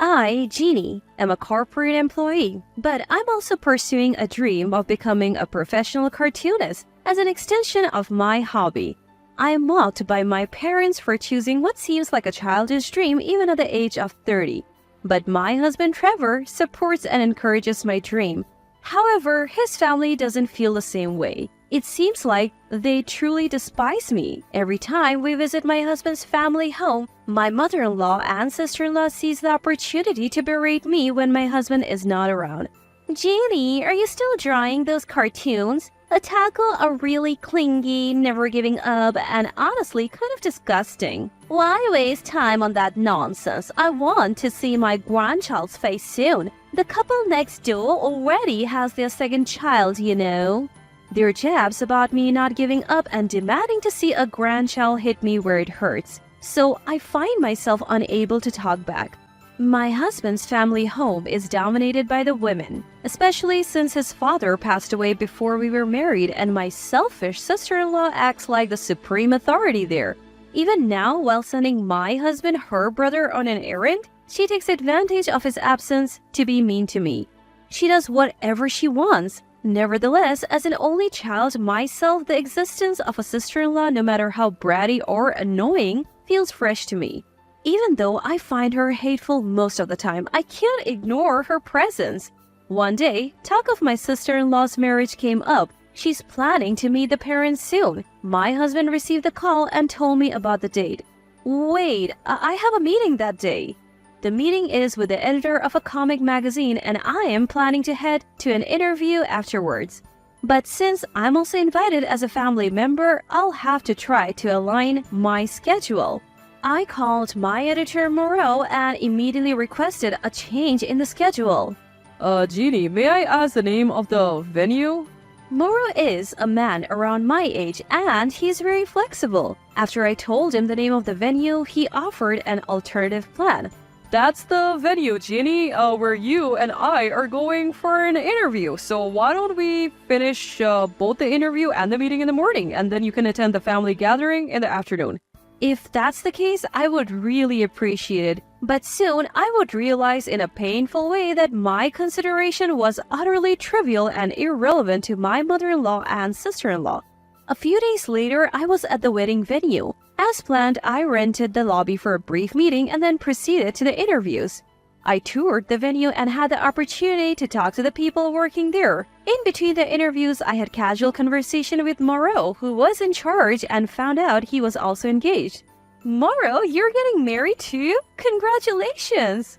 I, Jeannie, am a corporate employee, but I'm also pursuing a dream of becoming a professional cartoonist as an extension of my hobby. I am mocked by my parents for choosing what seems like a childish dream even at the age of 30. But my husband Trevor supports and encourages my dream. However, his family doesn't feel the same way. It seems like they truly despise me. Every time we visit my husband's family home, my mother-in-law and sister-in-law seize the opportunity to berate me when my husband is not around. Jeannie, are you still drawing those cartoons? A tackle are really clingy, never giving up, and honestly kind of disgusting. Why waste time on that nonsense? I want to see my grandchild's face soon. The couple next door already has their second child, you know. Their jabs about me not giving up and demanding to see a grandchild hit me where it hurts. So I find myself unable to talk back. My husband's family home is dominated by the women, especially since his father passed away before we were married and my selfish sister-in-law acts like the supreme authority there. Even now, while sending my husband her brother on an errand, she takes advantage of his absence to be mean to me. She does whatever she wants. Nevertheless, as an only child myself, the existence of a sister-in-law, no matter how bratty or annoying, feels fresh to me. Even though I find her hateful most of the time, I can't ignore her presence. One day, talk of my sister-in-law's marriage came up. She's planning to meet the parents soon. My husband received the call and told me about the date. Wait, I have a meeting that day. The meeting is with the editor of a comic magazine and I am planning to head to an interview afterwards. But since I'm also invited as a family member, I'll have to try to align my schedule. I called my editor Moreau and immediately requested a change in the schedule. Jeannie, may I ask the name of the venue? Moreau is a man around my age and he's very flexible. After I told him the name of the venue, he offered an alternative plan. That's the venue, Jeannie, where you and I are going for an interview. So why don't we finish both the interview and the meeting in the morning, and then you can attend the family gathering in the afternoon. If that's the case, I would really appreciate it. But soon, I would realize in a painful way that my consideration was utterly trivial and irrelevant to my mother-in-law and sister-in-law. A few days later, I was at the wedding venue. As planned, I rented the lobby for a brief meeting and then proceeded to the interviews. I toured the venue and had the opportunity to talk to the people working there. In between the interviews, I had casual conversation with Moreau, who was in charge, and found out he was also engaged. Moreau, you're getting married too? Congratulations!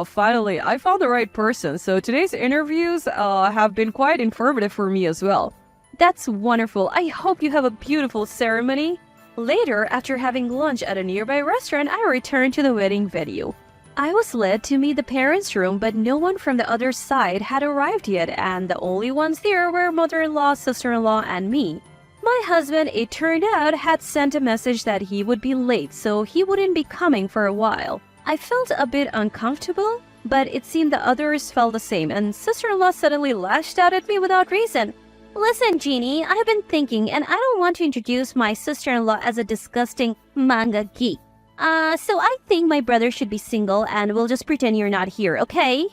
Finally, I found the right person, so today's interviews have been quite informative for me as well. That's wonderful. I hope you have a beautiful ceremony. Later, after having lunch at a nearby restaurant, I returned to the wedding venue. I was led to meet the parents' room, but no one from the other side had arrived yet, and the only ones there were mother-in-law, sister-in-law, and me. My husband, it turned out, had sent a message that he would be late, so he wouldn't be coming for a while. I felt a bit uncomfortable, but it seemed the others felt the same, and sister-in-law suddenly lashed out at me without reason. Listen, Jeannie, I've been thinking, and I don't want to introduce my sister-in-law as a disgusting manga geek. So I think my brother should be single and we'll just pretend you're not here, okay?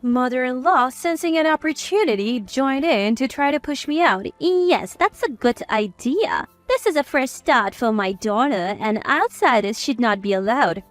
Mother-in-law, sensing an opportunity, joined in to try to push me out. Yes, that's a good idea. This is a fresh start for my daughter, and outsiders should not be allowed.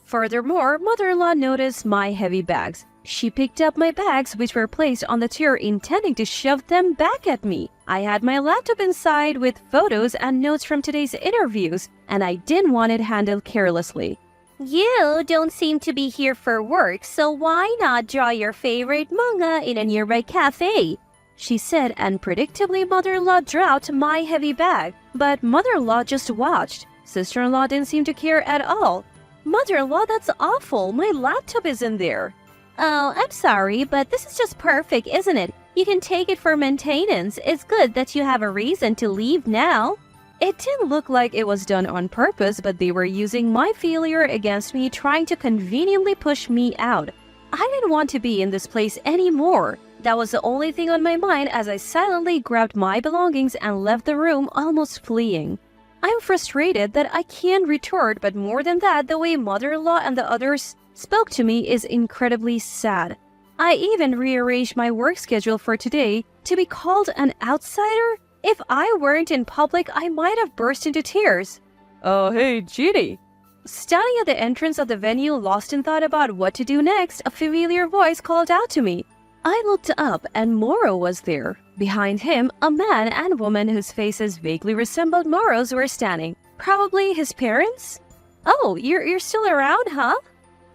Furthermore, mother-in-law noticed my heavy bags. She picked up my bags, which were placed on the chair, intending to shove them back at me. I had my laptop inside with photos and notes from today's interviews, and I didn't want it handled carelessly. You don't seem to be here for work, so why not draw your favorite manga in a nearby cafe? She said, and predictably mother-in-law dropped my heavy bag. But mother-in-law just watched. Sister-in-law didn't seem to care at all. Mother-in-law, that's awful. My laptop is in there. Oh, I'm sorry, but this is just perfect, isn't it? You can take it for maintenance. It's good that you have a reason to leave now. It didn't look like it was done on purpose, but they were using my failure against me, trying to conveniently push me out. I didn't want to be in this place anymore. That was the only thing on my mind as I silently grabbed my belongings and left the room, almost fleeing. I'm frustrated that I can't retort, but more than that, the way mother-in-law and the others spoke to me is incredibly sad. I even rearranged my work schedule for today to be called an outsider. If I weren't in public, I might have burst into tears. Hey, Jeannie. Standing at the entrance of the venue, lost in thought about what to do next, a familiar voice called out to me. I looked up and Moro was there. Behind him, a man and woman whose faces vaguely resembled Moro's were standing. Probably his parents? Oh, you're still around, huh?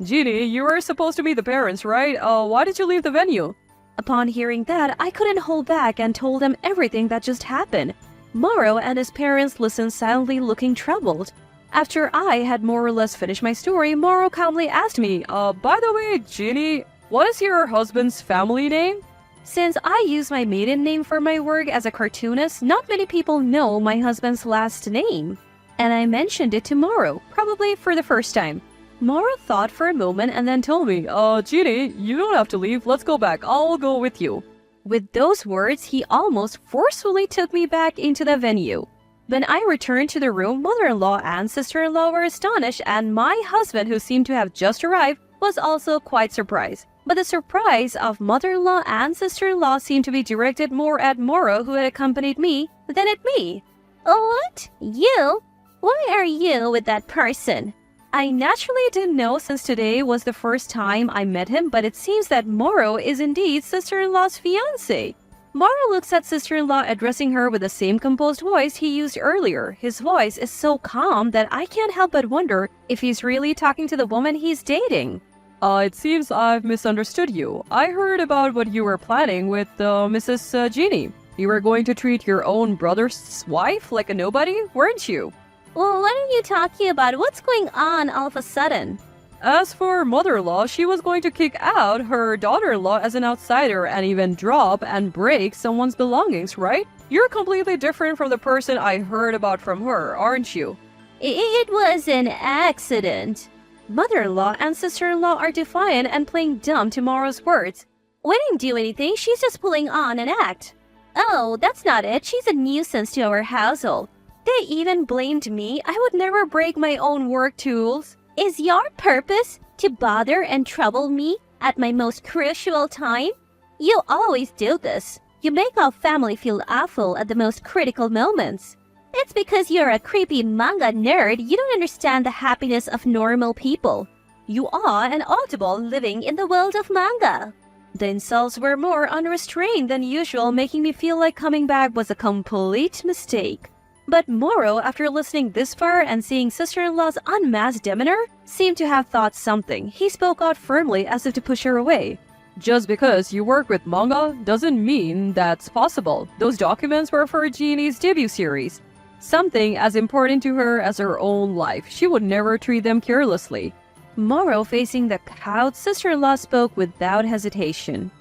Jeannie, you were supposed to meet the parents, right? Why did you leave the venue? Upon hearing that, I couldn't hold back and told them everything that just happened. Moro and his parents listened silently, looking troubled. After I had more or less finished my story, Moro calmly asked me, By the way, Jeannie, what is your husband's family name? Since I use my maiden name for my work as a cartoonist, not many people know my husband's last name. And I mentioned it to Moro, probably for the first time. Moro thought for a moment and then told me, Jeannie, you don't have to leave. Let's go back. I'll go with you. With those words, he almost forcefully took me back into the venue. When I returned to the room, mother-in-law and sister-in-law were astonished, and my husband, who seemed to have just arrived, was also quite surprised. But the surprise of mother-in-law and sister-in-law seemed to be directed more at Moro, who had accompanied me, than at me. What? You? Why are you with that person? I naturally didn't know since today was the first time I met him, but it seems that Moro is indeed sister-in-law's fiancé. Moro looks at sister-in-law, addressing her with the same composed voice he used earlier. His voice is so calm that I can't help but wonder if he's really talking to the woman he's dating. It seems I've misunderstood you. I heard about what you were planning with Mrs. Jeannie. You were going to treat your own brother's wife like a nobody, weren't you? Well, what are you talking about? What's going on all of a sudden? As for mother-in-law, she was going to kick out her daughter-in-law as an outsider and even drop and break someone's belongings, right? You're completely different from the person I heard about from her, aren't you? It was an accident. Mother-in-law and sister-in-law are defiant and playing dumb to Moro's words. We didn't do anything, she's just pulling on an act. Oh, that's not it. She's a nuisance to our household. They even blamed me. I would never break my own work tools. Is your purpose to bother and trouble me at my most crucial time? You always do this. You make our family feel awful at the most critical moments. It's because you're a creepy manga nerd. You don't understand the happiness of normal people. You are an audible living in the world of manga. The insults were more unrestrained than usual, making me feel like coming back was a complete mistake. But Moro, after listening this far and seeing sister-in-law's unmasked demeanor, seemed to have thought something. He spoke out firmly as if to push her away. Just because you work with manga doesn't mean that's possible. Those documents were for Jeannie's debut series. Something as important to her as her own life. She would never treat them carelessly. Moro, facing the cowed sister-in-law, spoke without hesitation.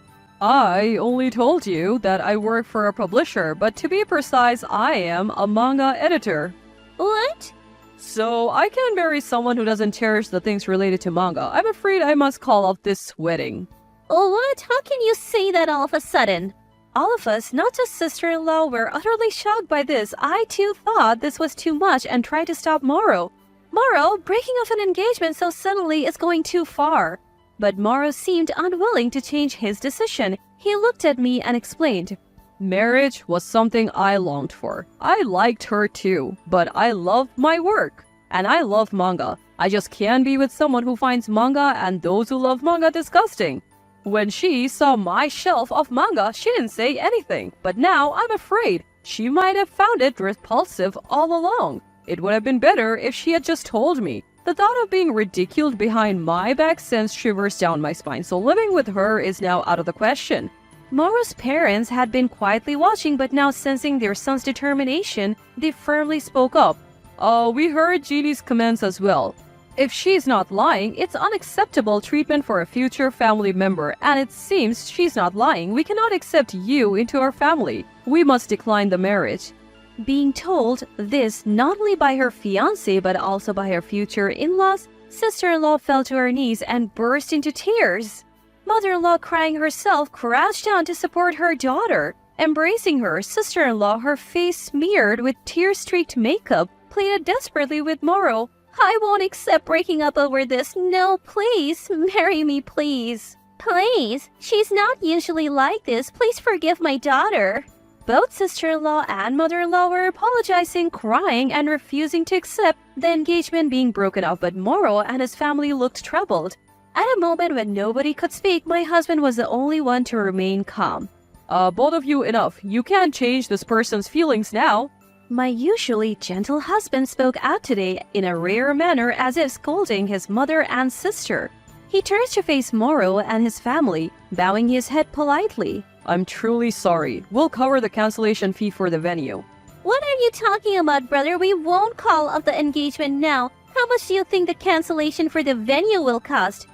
I only told you that I work for a publisher, but to be precise, I am a manga editor. What? So I can't marry someone who doesn't cherish the things related to manga. I'm afraid I must call off this wedding. What? How can you say that all of a sudden? All of us, not just sister-in-law, were utterly shocked by this. I too thought this was too much and tried to stop Moro. Moro, breaking off an engagement so suddenly is going too far. But Moro seemed unwilling to change his decision. He looked at me and explained, Marriage was something I longed for. I liked her too, but I love my work. And I love manga. I just can't be with someone who finds manga and those who love manga disgusting. When she saw my shelf of manga, she didn't say anything. But now I'm afraid she might have found it repulsive all along. It would have been better if she had just told me. The thought of being ridiculed behind my back sends shivers down my spine, so living with her is now out of the question. Moro's parents had been quietly watching, but now sensing their son's determination, they firmly spoke up. We heard Jeannie's comments as well. If she's not lying, it's unacceptable treatment for a future family member, and it seems she's not lying. We cannot accept you into our family. We must decline the marriage. Being told this not only by her fiancé but also by her future in-laws, sister-in-law fell to her knees and burst into tears. Mother-in-law, crying herself, crouched down to support her daughter. Embracing her, sister-in-law, her face smeared with tear-streaked makeup, pleaded desperately with Moro. I won't accept breaking up over this. No, please, marry me, please. Please, she's not usually like this. Please forgive my daughter. Both sister-in-law and mother-in-law were apologizing, crying, and refusing to accept the engagement being broken off, but Moro and his family looked troubled. At a moment when nobody could speak, my husband was the only one to remain calm. Both of you, enough. You can't change this person's feelings now. My usually gentle husband spoke out today in a rare manner, as if scolding his mother and sister. He turns to face Moro and his family, bowing his head politely. I'm truly sorry. We'll cover the cancellation fee for the venue. What are you talking about, brother? We won't call off the engagement now. How much do you think the cancellation for the venue will cost?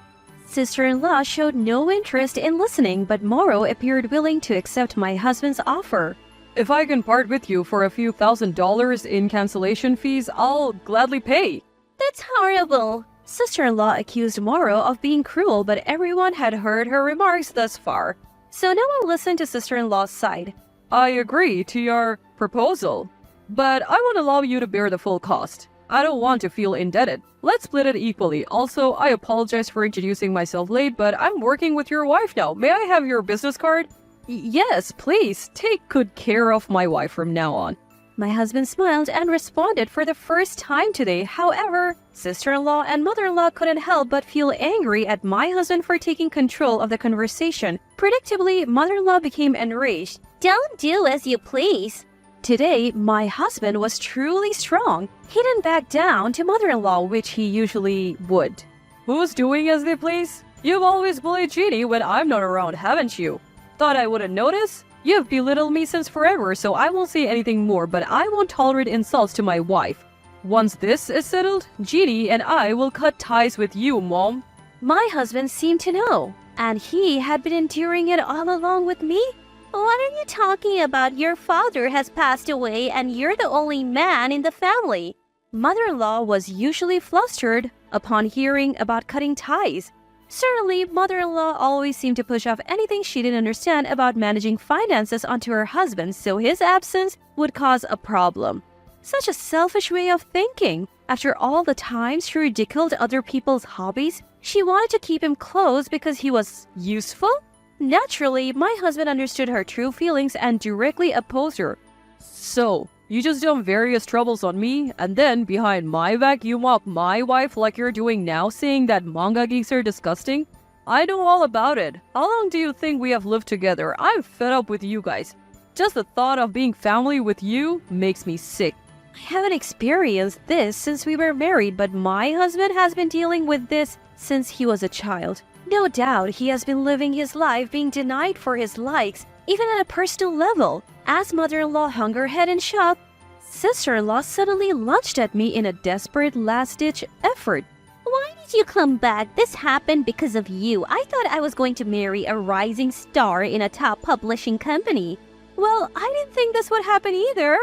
Sister-in-law showed no interest in listening, but Moro appeared willing to accept my husband's offer. If I can part with you for a few $1,000s in cancellation fees, I'll gladly pay. That's horrible. Sister-in-law accused Moro of being cruel, but everyone had heard her remarks thus far, so no one listened to sister-in-law's side. I agree to your proposal, but I won't allow you to bear the full cost. I don't want to feel indebted. Let's split it equally. Also, I apologize for introducing myself late, but I'm working with your wife now. May I have your business card? Yes, please. Take good care of my wife from now on. My husband smiled and responded for the first time today. However, sister-in-law and mother-in-law couldn't help but feel angry at my husband for taking control of the conversation. Predictably, mother-in-law became enraged. Don't do as you please. Today, my husband was truly strong. He didn't back down to mother-in-law, which he usually would. Who's doing as they please? You've always bullied Jeannie when I'm not around, haven't you? Thought I wouldn't notice? You've belittled me since forever, so I won't say anything more, but I won't tolerate insults to my wife. Once this is settled, Jeannie and I will cut ties with you, Mom. My husband seemed to know, and he had been enduring it all along with me? What are you talking about? Your father has passed away and you're the only man in the family. Mother-in-law was usually flustered upon hearing about cutting ties. Certainly, mother-in-law always seemed to push off anything she didn't understand about managing finances onto her husband, so his absence would cause a problem. Such a selfish way of thinking. After all the times she ridiculed other people's hobbies, she wanted to keep him close because he was useful? Naturally, my husband understood her true feelings and directly opposed her. So, you just dump various troubles on me, and then behind my back you mock my wife like you're doing now, saying that manga geeks are disgusting? I know all about it. How long do you think we have lived together? I'm fed up with you guys. Just the thought of being family with you makes me sick. I haven't experienced this since we were married, but my husband has been dealing with this since he was a child. No doubt he has been living his life being denied for his likes, even at a personal level. As mother-in-law hung her head in shock, sister-in-law suddenly lunged at me in a desperate last-ditch effort. Why did you come back? This happened because of you. I thought I was going to marry a rising star in a top publishing company. Well, I didn't think this would happen either.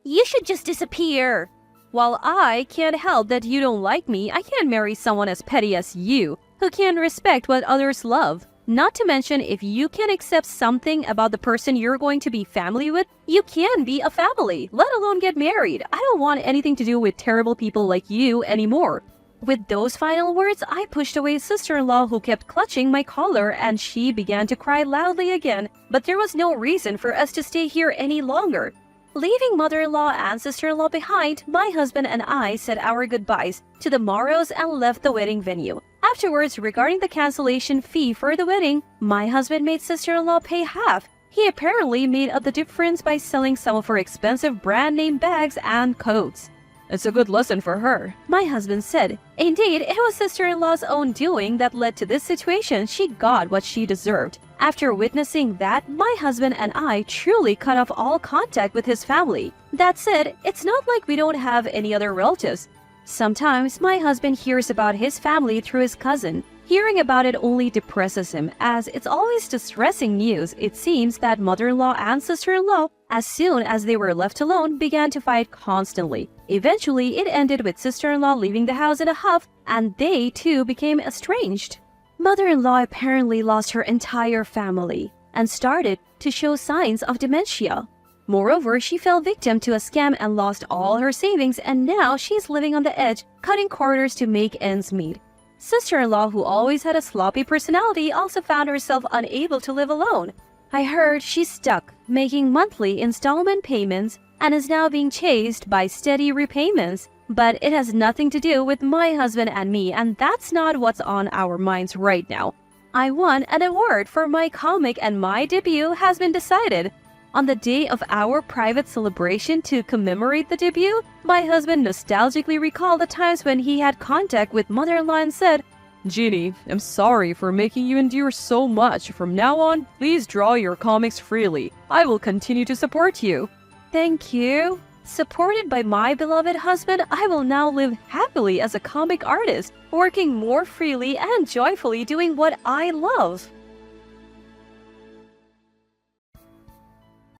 You should just disappear. While I can't help that you don't like me, I can't marry someone as petty as you, who can't respect what others love. Not to mention, if you can accept something about the person you're going to be family with, you can be a family, let alone get married. I don't want anything to do with terrible people like you anymore. With those final words, I pushed away sister-in-law who kept clutching my collar, and she began to cry loudly again, but there was no reason for us to stay here any longer. Leaving mother-in-law and sister-in-law behind, my husband and I said our goodbyes to the Morrows and left the wedding venue. Afterwards, regarding the cancellation fee for the wedding, my husband made sister-in-law pay half. He apparently made up the difference by selling some of her expensive brand-name bags and coats. It's a good lesson for her, my husband said. Indeed, it was sister-in-law's own doing that led to this situation. She got what she deserved. After witnessing that, my husband and I truly cut off all contact with his family. That said, it's not like we don't have any other relatives. Sometimes my husband hears about his family through his cousin. Hearing about it only depresses him, as it's always distressing news. It seems that mother-in-law and sister-in-law, as soon as they were left alone, began to fight constantly. Eventually, it ended with sister-in-law leaving the house in a huff, and they too became estranged. Mother-in-law apparently lost her entire family and started to show signs of dementia. Moreover, she fell victim to a scam and lost all her savings, and now she's living on the edge, cutting corners to make ends meet. Sister-in-law, who always had a sloppy personality, also found herself unable to live alone. I heard she's stuck, making monthly installment payments, and is now being chased by steady repayments. But it has nothing to do with my husband and me, and that's not what's on our minds right now. I won an award for my comic and my debut has been decided. On the day of our private celebration to commemorate the debut, my husband nostalgically recalled the times when he had contact with mother-in-law and said, Jeannie, I'm sorry for making you endure so much. From now on, please draw your comics freely. I will continue to support you. Thank you. Supported by my beloved husband, I will now live happily as a comic artist, working more freely and joyfully doing what I love.